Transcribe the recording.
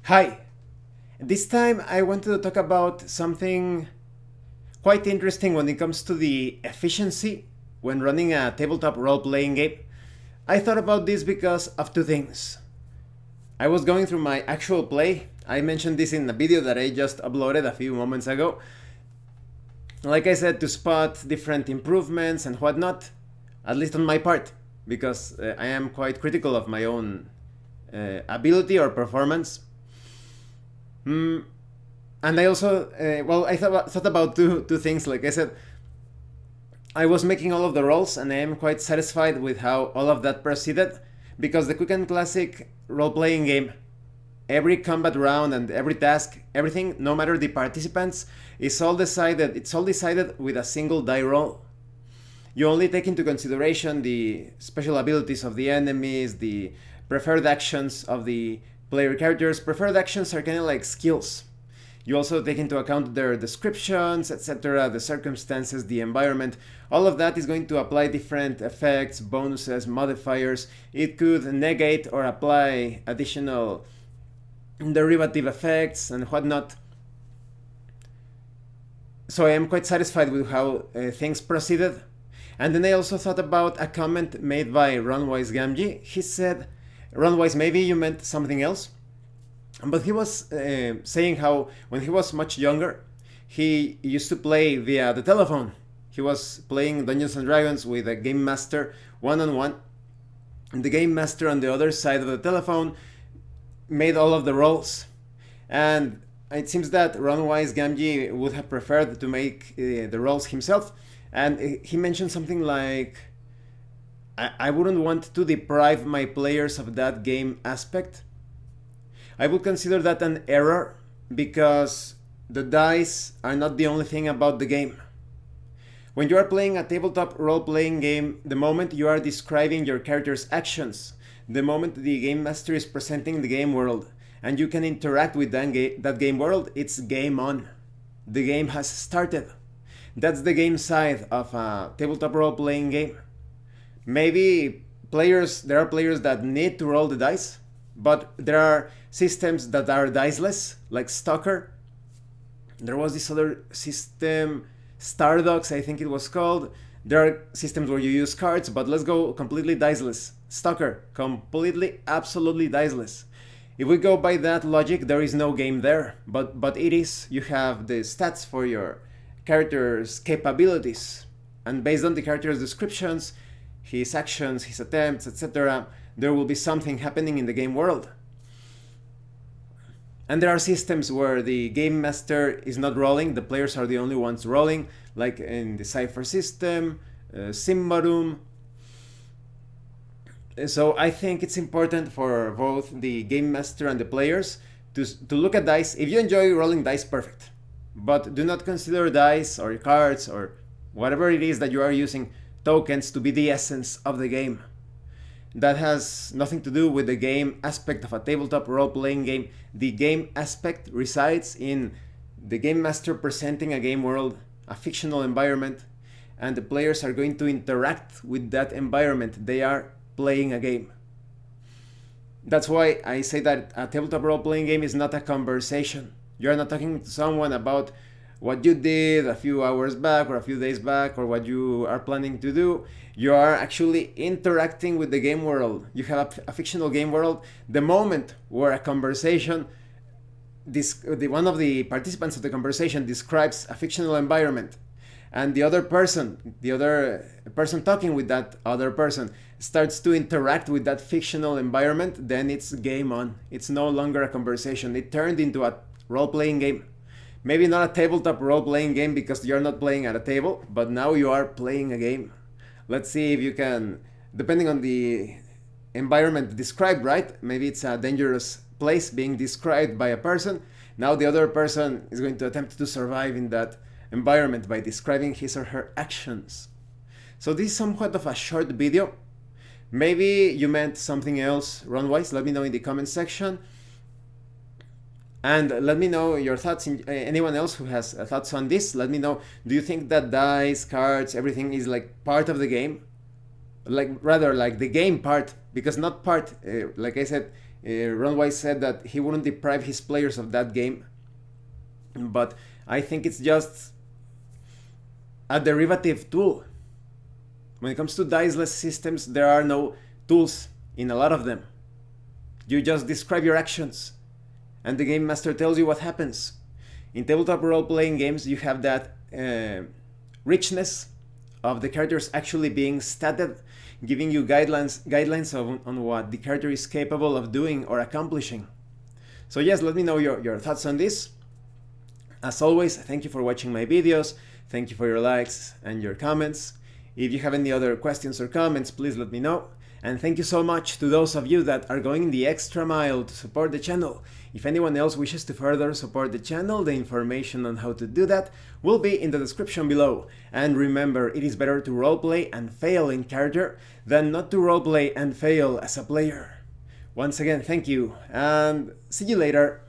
Hi! This time I wanted to talk about something quite interesting when it comes to the efficiency when running a tabletop role playing game. I thought about this because of two things. I was going through my actual play. I mentioned this in a video that I just uploaded a few moments ago. Like I said, to spot different improvements and whatnot, at least on my part, because I am quite critical of my own ability or performance. And I also, I thought about two things. Like I said, I was making all of the rolls, and I am quite satisfied with how all of that proceeded, because the quick and classic role-playing game, every combat round and every task, everything, no matter the participants, is all decided. It's all decided with a single die roll. You only take into consideration the special abilities of the enemies, the preferred actions of the player characters. Preferred actions are kind of like skills. You also take into account their descriptions, etc., the circumstances, the environment. All of that is going to apply different effects, bonuses, modifiers. It could negate or apply additional derivative effects and whatnot. So I am quite satisfied with how things proceeded. And then I also thought about a comment made by Runwise Gamgee. He said, Runwise, maybe you meant something else. But he was saying how when he was much younger, he used to play via the telephone. He was playing Dungeons and Dragons with a game master one-on-one. And the game master on the other side of the telephone made all of the rolls. And it seems that Runwise Gamgee would have preferred to make the rolls himself. And he mentioned something like, I wouldn't want to deprive my players of that game aspect. I would consider that an error, because the dice are not the only thing about the game. When you are playing a tabletop role-playing game, the moment you are describing your character's actions, the moment the game master is presenting the game world, and you can interact with that game world, it's game on. The game has started. That's the game side of a tabletop role-playing game. Maybe there are players that need to roll the dice, but there are systems that are diceless, like Stalker. There was this other system, Stardogs, I think it was called. There are systems where you use cards, but let's go completely diceless. Stalker, completely, absolutely diceless. If we go by that logic, there is no game there, but it is. You have the stats for your character's capabilities, and based on the character's descriptions, his actions, his attempts, etc., there will be something happening in the game world. And there are systems where the game master is not rolling, the players are the only ones rolling, like in the Cypher system, Symbaroum. So I think it's important for both the game master and the players to look at dice. If you enjoy rolling dice, perfect. But do not consider dice or cards or whatever it is that you are using, tokens, to be the essence of the game. That has nothing to do with the game aspect of a tabletop role-playing game. The game aspect resides in the game master presenting a game world, a fictional environment, and the players are going to interact with that environment. They are playing a game. That's why I say that a tabletop role-playing game is not a conversation. You are not talking to someone about what you did a few hours back or a few days back or what you are planning to do. You are actually interacting with the game world. You have a fictional game world. The moment where a conversation, one of the participants of the conversation describes a fictional environment, and the other person talking with that other person starts to interact with that fictional environment, then it's game on. It's no longer a conversation. It turned into a role-playing game. Maybe not a tabletop role-playing game because you're not playing at a table, but now you are playing a game. Let's see if you can, depending on the environment described, right? Maybe it's a dangerous place being described by a person. Now the other person is going to attempt to survive in that environment by describing his or her actions. So this is somewhat of a short video. Maybe you meant something else, Runwise. Let me know in the comment section. And let me know your thoughts. Anyone else who has thoughts on this, let me know. Do you think that dice, cards, everything is like part of the game? Like rather like the game part, because not part, like I said, Ron Weiss said that he wouldn't deprive his players of that game, but I think it's just a derivative tool. When it comes to diceless systems, there are no tools in a lot of them. You just describe your actions, and the game master tells you what happens. In tabletop role-playing games, you have that richness of the characters actually being statted, giving you guidelines on what the character is capable of doing or accomplishing. So yes, let me know your thoughts on this. As always, thank you for watching my videos. Thank you for your likes and your comments. If you have any other questions or comments, please let me know. And thank you so much to those of you that are going the extra mile to support the channel. If anyone else wishes to further support the channel, the information on how to do that will be in the description below. And remember, it is better to roleplay and fail in character than not to roleplay and fail as a player. Once again, thank you, and see you later.